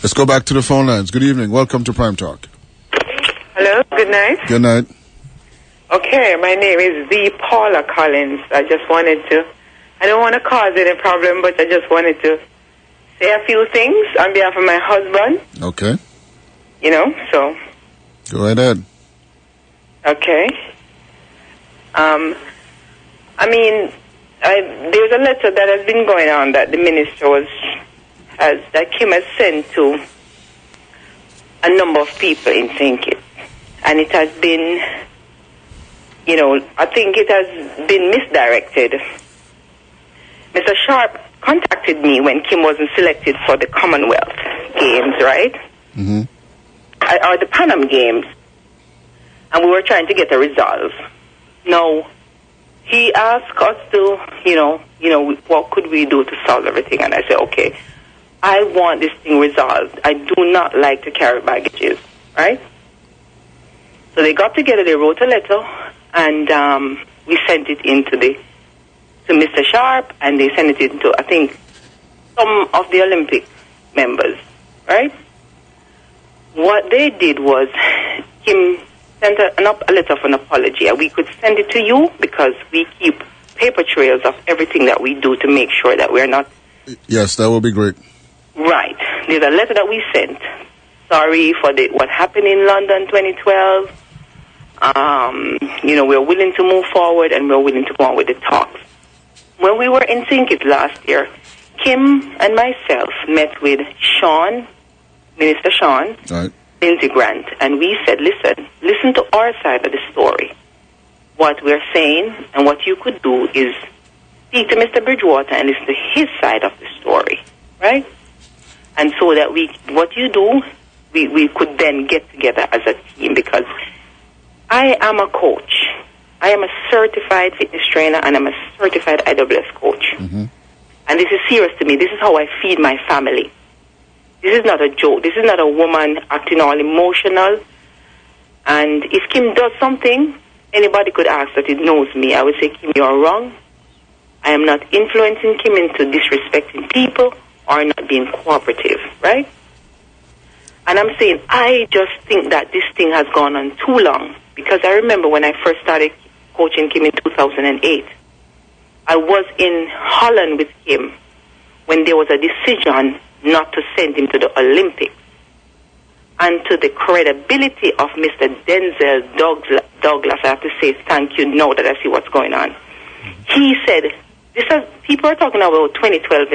Let's go back to the phone lines. Good evening. Welcome to Prime Talk. Hello, good night. Good night. Okay, my name is the Paula Collins. I don't want to cause any problem, but I just wanted to say a few things on behalf of my husband. Okay. So. Go right ahead. Okay. There's a letter that has been going on that the minister that Kim has sent to a number of people in St. Kitts. And it has been, I think it has been misdirected. Mr. Sharp contacted me when Kim wasn't selected for the Commonwealth Games, right? Mm-hmm. Or the Pan Am Games. And we were trying to get a resolve. Now, he asked us to, what could we do to solve everything? And I said, okay, I want this thing resolved. I do not like to carry baggages, right? So they got together, they wrote a letter, and we sent it to Mr. Sharp, and they sent it into, I think, some of the Olympic members, right? What they did was, Kim sent a letter of an apology, and we could send it to you because we keep paper trails of everything that we do to make sure that we're not... Yes, that will be great. Right. There's a letter that we sent. Sorry for what happened in London 2012. We're willing to move forward, and we're willing to go on with the talks. When we were in St. Kitts last year, Kim and myself met with Minister Sean, right, Lindsey Grant, and we said, listen to our side of the story. What we're saying and what you could do is speak to Mr. Bridgewater and listen to his side of the story, right? And so that we could then get together as a team, because I am a coach. I am a certified fitness trainer, and I'm a certified IWS coach. Mm-hmm. And this is serious to me. This is how I feed my family. This is not a joke. This is not a woman acting all emotional. And if Kim does something, anybody could ask that it knows me. I would say, Kim, you're wrong. I am not influencing Kim into disrespecting people or not being cooperative, right? And I'm saying, I just think that this thing has gone on too long. Because I remember when I first started coaching Kim in 2008, I was in Holland with Kim when there was a decision not to send him to the Olympics. And to the credibility of Mr. Denzel Douglas, I have to say thank you now that I see what's going on. He said, people are talking about 2012,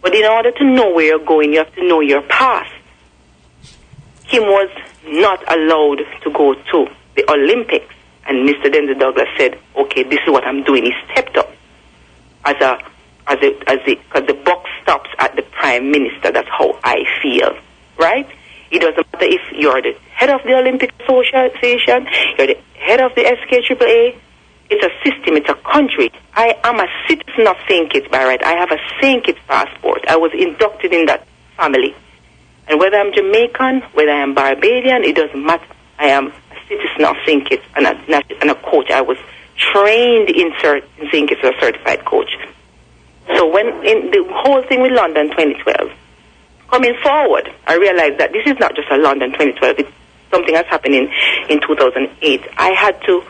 but in order to know where you're going, you have to know your past. Kim was not allowed to go to the Olympics, and Mr. Denzel Douglas said, okay, this is what I'm doing. He stepped up because the buck stops at the Prime Minister. That's how I feel, right? It doesn't matter if you're the head of the Olympic Association, you're the head of the SKAAA. It's a system, it's a country. I am a citizen of St. Kitts by right. I have a St. Kitts passport. I was inducted in that family. And whether I'm Jamaican, whether I'm Barbadian, it doesn't matter. I am a citizen of St. Kitts and a coach. I was trained in St. Kitts as a certified coach. So when in the whole thing with London 2012, coming forward, I realized that this is not just a London 2012. It's something that's happening in 2008. I had to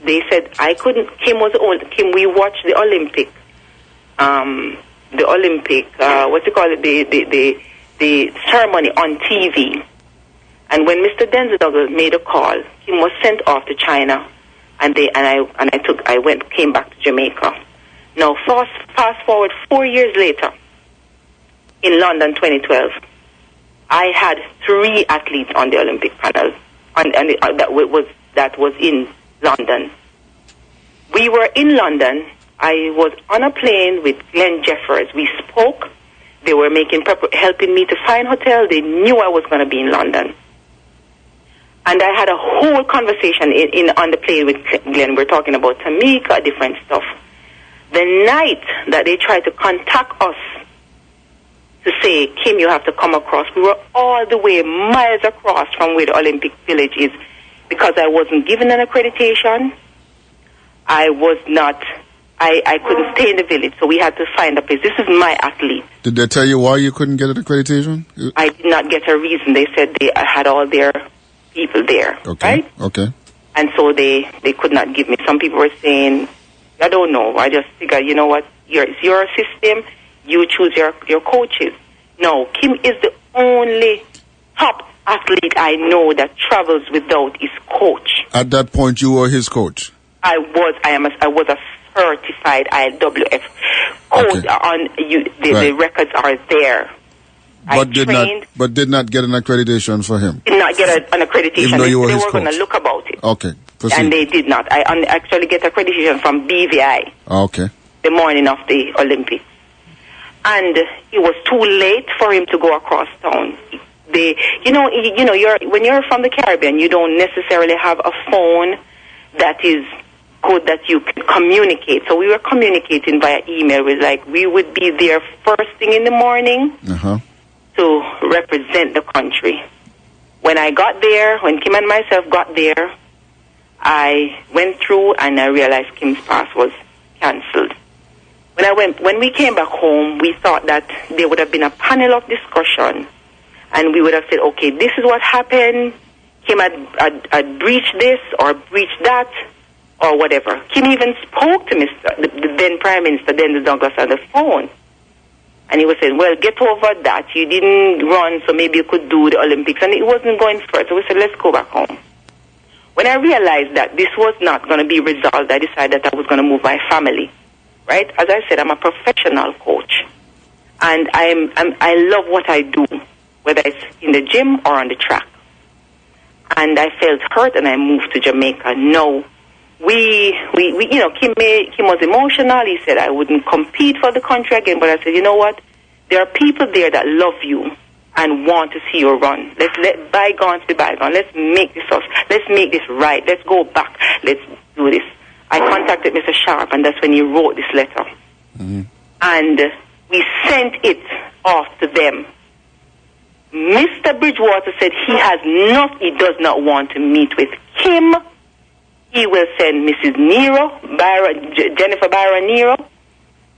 they said I couldn't, Kim was old. Kim, we watched the Olympic, the ceremony on TV. And when Mr. Denzel Douglas made a call, Kim was sent off to China, and I came back to Jamaica. Now, fast forward 4 years later, in London 2012, I had 3 athletes on the Olympic panel, that was in London. We were in London. I was on a plane with Glenn Jeffers. We spoke. They were helping me to find hotel. They knew I was going to be in London. And I had a whole conversation on the plane with Glenn. We're talking about Tamika, different stuff. The night that they tried to contact us to say, Kim, you have to come across, we were all the way miles across from where the Olympic Village is, because I wasn't given an accreditation. I was not I couldn't stay in the village, so we had to find a place. This is my athlete. Did they tell you why you couldn't get an accreditation? I did not get a reason. They said they had all their people there, Okay. right? Okay. And so they could not give me. Some people were saying, I don't know. I just figured, you know what? It's your system. You choose your coaches. No, Kim is the only top athlete I know that travels without his coach. At that point, you were his coach. I was a certified IWF coach. Okay. The records are there. But did not get an accreditation for him. Did not get an accreditation. Even though you were they his were coach. going to look about it. Okay. Proceed. And they did not. I actually get accreditation from BVI. Okay. The morning of the Olympics. And it was too late for him to go across town. When you're from the Caribbean, you don't necessarily have a phone that is good that you can communicate. So we were communicating via email. We would be there first thing in the morning to represent the country. When I got there, when Kim and myself got there, I went through and I realized Kim's pass was cancelled. When we came back home, we thought that there would have been a panel of discussion, and we would have said, okay, this is what happened. Kim had breached this or breached that or whatever. Kim even spoke to the then Prime Minister, Dennis Douglas, on the phone. And he was saying, well, get over that. You didn't run, so maybe you could do the Olympics. And it wasn't going further. So we said, let's go back home. When I realized that this was not going to be resolved, I decided that I was going to move my family. Right? As I said, I'm a professional coach. And I love what I do, whether it's in the gym or on the track. And I felt hurt and I moved to Jamaica. No. Kim was emotional. He said I wouldn't compete for the country again. But I said, you know what? There are people there that love you and want to see you run. Let's let bygones be bygones. Let's make this right. Let's go back. Let's do this. I contacted Mr. Sharp, and that's when he wrote this letter. Mm-hmm. And we sent it off to them. Mr. Bridgewater said he does not want to meet with Kim. He will send Mrs. Jennifer Byron Nero.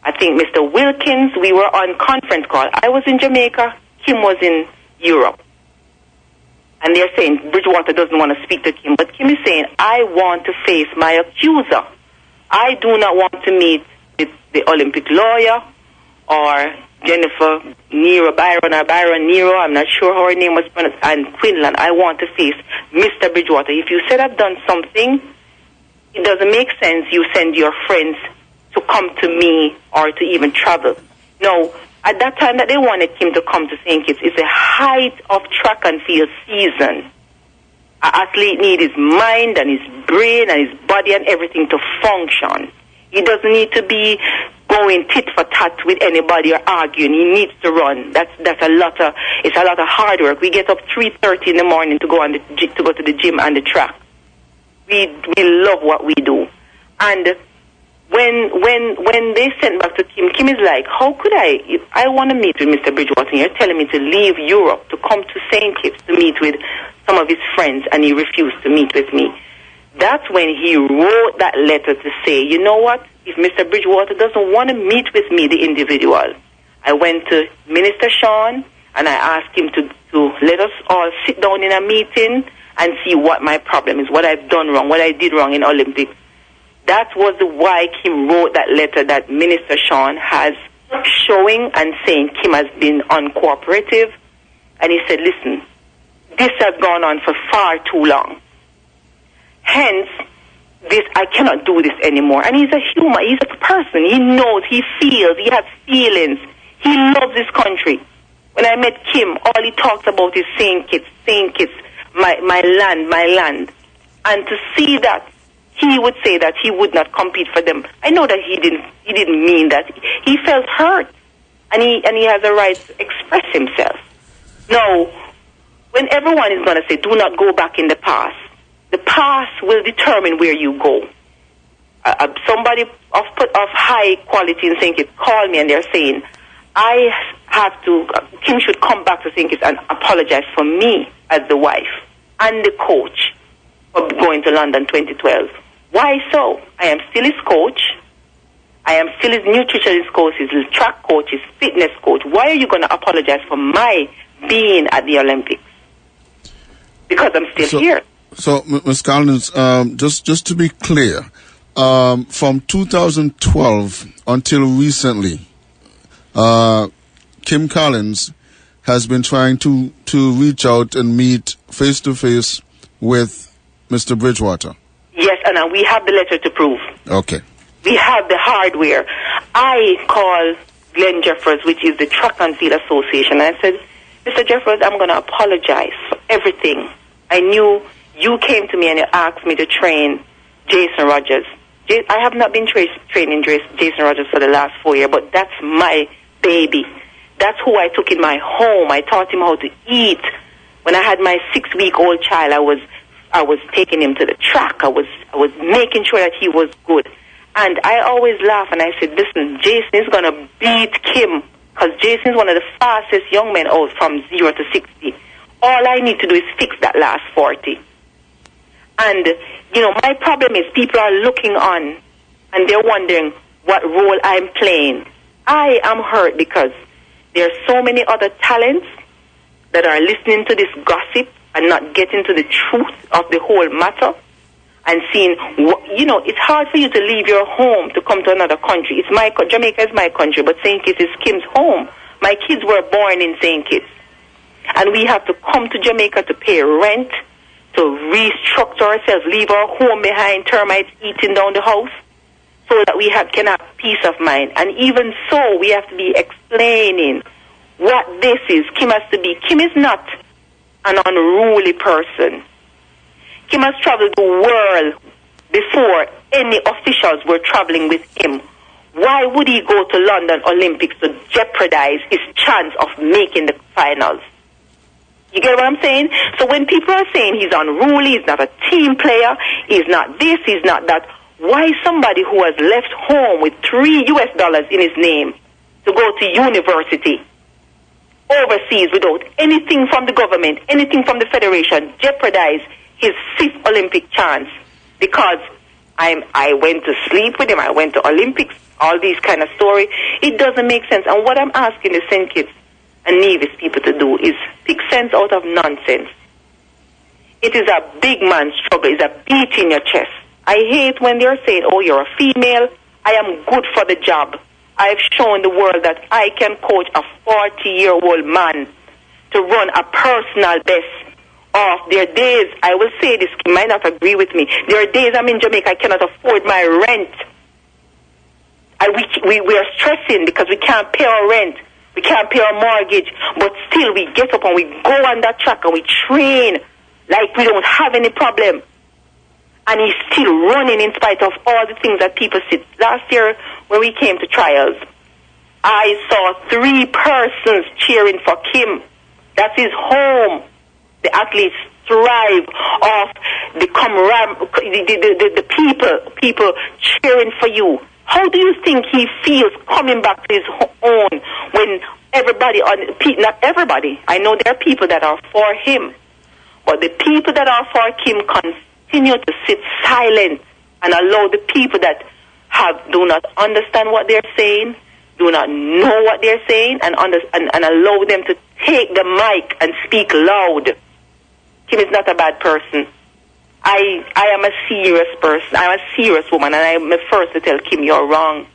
I think Mr. Wilkins. We were on conference call. I was in Jamaica. Kim was in Europe. And they're saying Bridgewater doesn't want to speak to Kim. But Kim is saying, I want to face my accuser. I do not want to meet with the Olympic lawyer or Jennifer Nero, Byron Nero. I'm not sure how her name was pronounced. And Quinlan. I want to face Mr. Bridgewater. If you said I've done something, it doesn't make sense you send your friends to come to me or to even travel. No. At that time that they wanted Kim to come to St. Kitts, it's the height of track and field season. An athlete needs his mind and his brain and his body and everything to function. He doesn't need to be going tit for tat with anybody or arguing. He needs to run. It's a lot of hard work. We get up 3:30 in the morning to go to the gym and the track. We love what we do. And when they sent back to Kim is like, how could I want to meet with Mr. Bridgewater, and you're telling me to leave Europe to come to St. Kitts to meet with some of his friends, and he refused to meet with me. That's when he wrote that letter to say, you know what, if Mr. Bridgewater doesn't want to meet with me, the individual, I went to Minister Sean, and I asked him to let us all sit down in a meeting and see what my problem is, what I've done wrong, what I did wrong in Olympics. That was why Kim wrote that letter that Minister Sean has showing and saying Kim has been uncooperative. And he said, listen, this has gone on for far too long. Hence, I cannot do this anymore. And he's a human, he's a person. He knows, he feels, he has feelings. He loves this country. When I met Kim, all he talks about is St. Kitts, my land. And to see that, he would say that he would not compete for them. I know that he didn't mean that. He felt hurt, and he has a right to express himself. Now, when everyone is going to say, do not go back in the past will determine where you go. Somebody of high quality in St. Kitts called me, and they're saying, Kim should come back to St. Kitts and apologize for me as the wife and the coach for going to London 2012. Why so? I am still his coach. I am still his nutritionist coach, his track coach, his fitness coach. Why are you going to apologize for my being at the Olympics? Because I'm still here. So, Ms. Collins, just to be clear, from 2012 until recently, Kim Collins has been trying to reach out and meet face-to-face with Mr. Bridgewater. Yes, and we have the letter to prove. Okay. We have the hardware. I called Glenn Jeffers, which is the Track and Field Association, and I said, Mr. Jeffers, I'm going to apologize for everything. I knew you came to me and you asked me to train Jason Rogers. I have not been training Jason Rogers for the last 4 years, but that's my baby. That's who I took in my home. I taught him how to eat. When I had my 6-week-old child, I was taking him to the track. I was making sure that he was good. And I always laugh and I said, listen, Jason is going to beat Kim, because Jason is one of the fastest young men out from 0 to 60. All I need to do is fix that last 40. And, my problem is people are looking on and they're wondering what role I'm playing. I am hurt because there are so many other talents that are listening to this gossip and not getting to the truth of the whole matter and seeing, it's hard for you to leave your home to come to another country. Jamaica is my country, but St. Kitts is Kim's home. My kids were born in St. Kitts. And we have to come to Jamaica to pay rent, to restructure ourselves, leave our home behind, termites eating down the house, so that we can have peace of mind. And even so, we have to be explaining what this is. Kim is not an unruly person. Kim has traveled the world before any officials were traveling with him. Why would he go to London Olympics to jeopardize his chance of making the finals? You get what I'm saying? So when people are saying he's unruly, he's not a team player, he's not this, he's not that, why somebody who has left home with $3 in his name to go to university overseas without anything from the government, anything from the federation, jeopardize his 5th Olympic chance? Because I went to sleep with him, I went to Olympics, all these kind of story. It doesn't make sense. And what I'm asking the St. Kitts and Nevis people to do is pick sense out of nonsense. It is a big man struggle. It's a beat in your chest. I hate when they're saying, oh, you're a female. I am good for the job. I've shown the world that I can coach a 40-year-old man to run a personal best of their days. I will say this, you might not agree with me. There are days I'm in Jamaica, I cannot afford my rent. And we are stressing because we can't pay our rent. We can't pay our mortgage. But still we get up and we go on that track and we train like we don't have any problem. And he's still running in spite of all the things that people see. Last year when we came to trials, I saw 3 persons cheering for Kim. That's his home. The athletes thrive off the people cheering for you. How do you think he feels coming back to his own when everybody, not everybody, I know there are people that are for him, but the people that are for Kim continue to sit silent and allow the people that do not understand what they're saying, do not know what they're saying, and allow them to take the mic and speak loud. Kim is not a bad person. I am a serious person. I'm a serious woman, and I'm the first to tell Kim, you're wrong.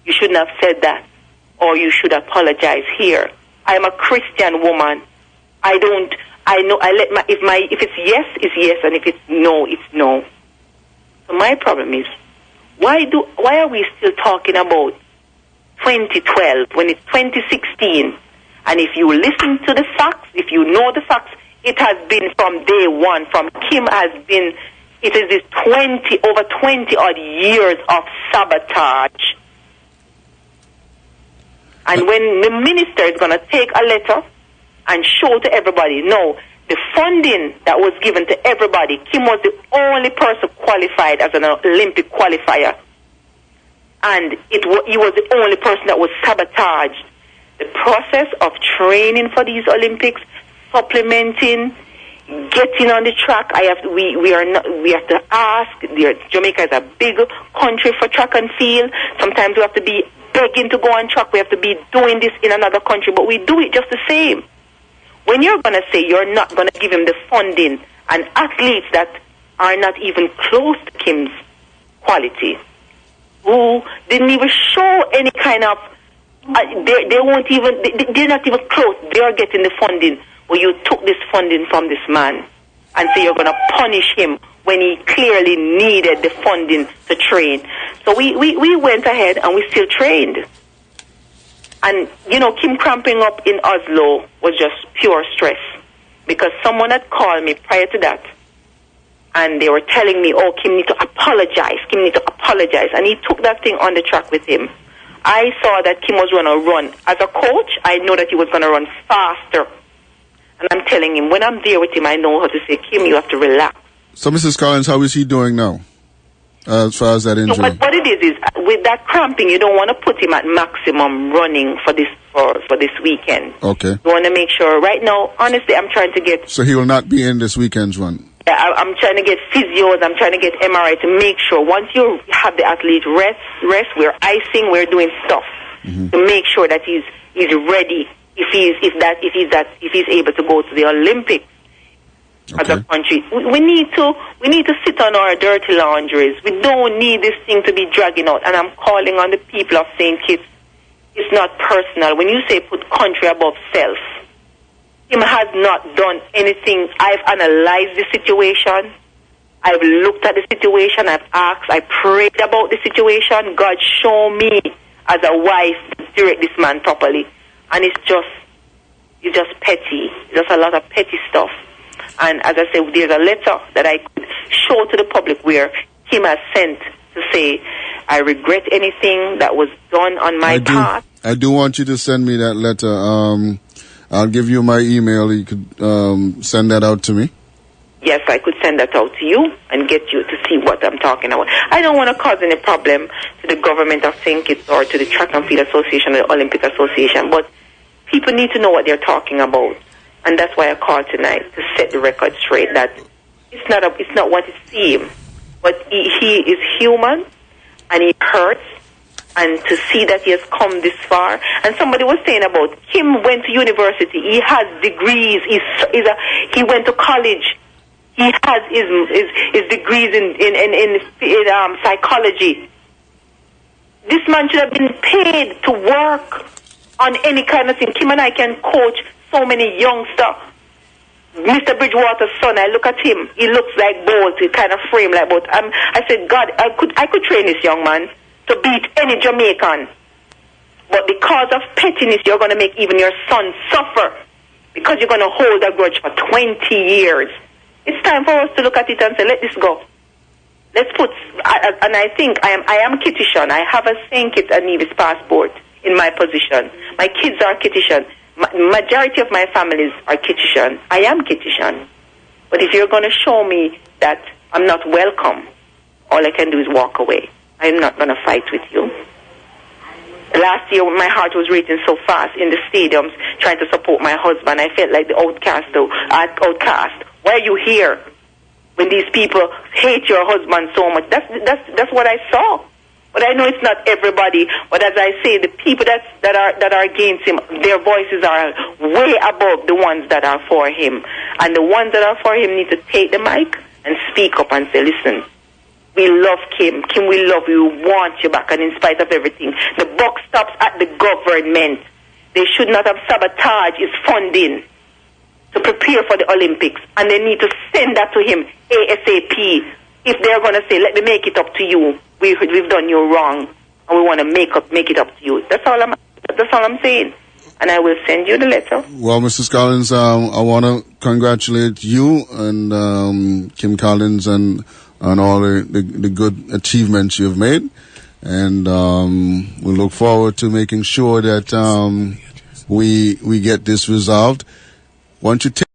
You shouldn't have said that, or you should apologize here. I am a Christian woman. If it's yes, it's yes, and if it's no, it's no. So my problem is, why are we still talking about 2012 when it's 2016? And if you listen to the facts, if you know the facts, it has been from day one. From Kim it is this over 20 odd years of sabotage. And when the minister is going to take a letter and show to everybody, no, the funding that was given to everybody, Kim was the only person qualified as an Olympic qualifier. And he was the only person that was sabotaged. The process of training for these Olympics, supplementing, getting on the track. We have to ask. Jamaica is a big country for track and field. Sometimes we have to be begging to go on track. We have to be doing this in another country, but we do it just the same. When you're going to say you're not going to give him the funding, and athletes that are not even close to Kim's quality, who didn't even show any kind of, they're not even close. They are getting the funding. Well, you took this funding from this man and say you're going to punish him when he clearly needed the funding to train. So we went ahead and we still trained. And, Kim cramping up in Oslo was just pure stress, because someone had called me prior to that, and they were telling me, oh, Kim need to apologize. And he took that thing on the track with him. I saw that Kim was going to run. As a coach, I know that he was going to run faster. And I'm telling him, when I'm there with him, I know how to say, Kim, you have to relax. So, Mrs. Collins, how is he doing now, as far as that injury? So what it is with that cramping, you don't want to put him at maximum running for this weekend. Okay. You want to make sure. Right now, honestly, I'm trying to get... So he will not be in this weekend's run? I'm trying to get physios, I'm trying to get MRI to make sure once you have the athlete rest, we're icing, we're doing stuff to make sure that he's ready if he's able to go to the Olympics. As a country, we need to sit on our dirty laundries. We don't need this thing to be dragging out. And I'm calling on the people of St. Kitts. It's not personal. When you say put country above self, Kim has not done anything. I've analyzed the situation. I've looked at the situation. I've asked. I prayed about the situation. God, show me as a wife to direct this man properly. And it's just petty. Just a lot of petty stuff. And as I said, there's a letter that I could show to the public where Kim has sent to say, I regret anything that was done on my part. I do want you to send me that letter. I'll give you my email. You could send that out to me. Yes, I could send that out to you and get you to see what I'm talking about. I don't want to cause any problem to the government of St. Kitts or to the Track and Field Association or the Olympic Association, but people need to know what they're talking about. And that's why I called tonight, to set the record straight that it's not what it seems. But he is human, and he hurts, and to see that he has come this far. And somebody was saying about Kim went to university. He has degrees. He went to college. He has his degrees in psychology. This man should have been paid to work on any kind of thing. Kim and I can coach so many youngsters. Mr. Bridgewater's son, I look at him. He looks like Bolt. He kind of frame like Bolt. I said, God, I could train this young man to beat any Jamaican. But because of pettiness, you're going to make even your son suffer, because you're going to hold a grudge for 20 years. It's time for us to look at it and say, let this go. Let's put, and I think I am Kittitian. I have a St. Kitts and Nevis passport in my position. My kids are Kittitian. Majority of my families are Kittitian. I am Kittitian. But if you're going to show me that I'm not welcome, all I can do is walk away. I'm not going to fight with you. Last year, my heart was racing so fast in the stadiums trying to support my husband. I felt like the outcast. Why are you here when these people hate your husband so much? That's what I saw. But I know it's not everybody. But as I say, the people that are against him, their voices are way above the ones that are for him. And the ones that are for him need to take the mic and speak up and say, listen, we love Kim. Kim, we love you. We want you back. And in spite of everything, the buck stops at the government. They should not have sabotaged his funding to prepare for the Olympics. And they need to send that to him ASAP. If they're going to say, let me make it up to you. We've done you wrong, and we want to make it up to you. That's all I'm saying. And I will send you the letter. Well, Mrs. Collins, I want to congratulate you and Kim Collins and all the good achievements you've made. And we look forward to making sure that we get this resolved. Why don't you take